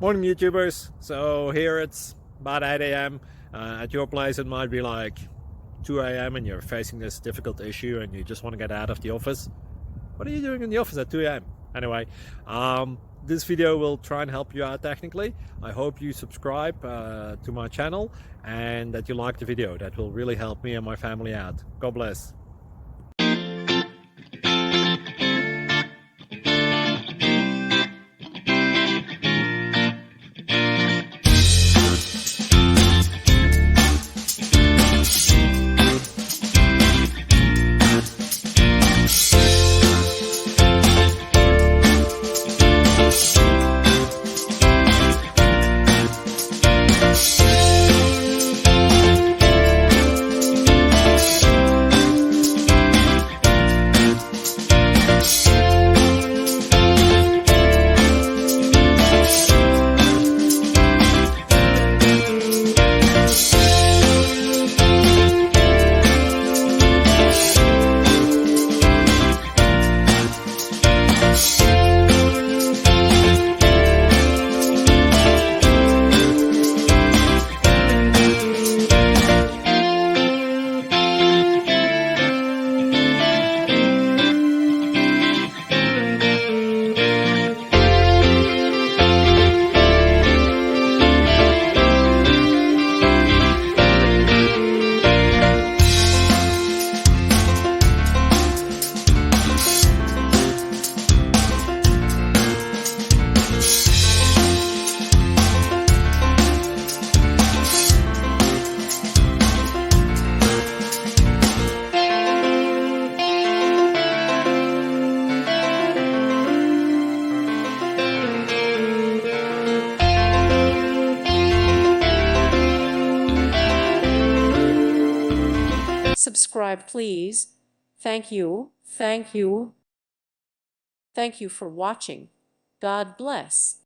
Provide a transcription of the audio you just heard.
Morning YouTubers. So here it's about 8 a.m. At your place it might be like 2 a.m. and you're facing this difficult issue and you just want to get out of the office. What are you doing in the office at 2 a.m.? Anyway, this video will try and help you out technically. I hope you subscribe to my channel and that you like the video. That will really help me and my family out. God bless. Subscribe, please. Thank you. Thank you. Thank you for watching. God bless.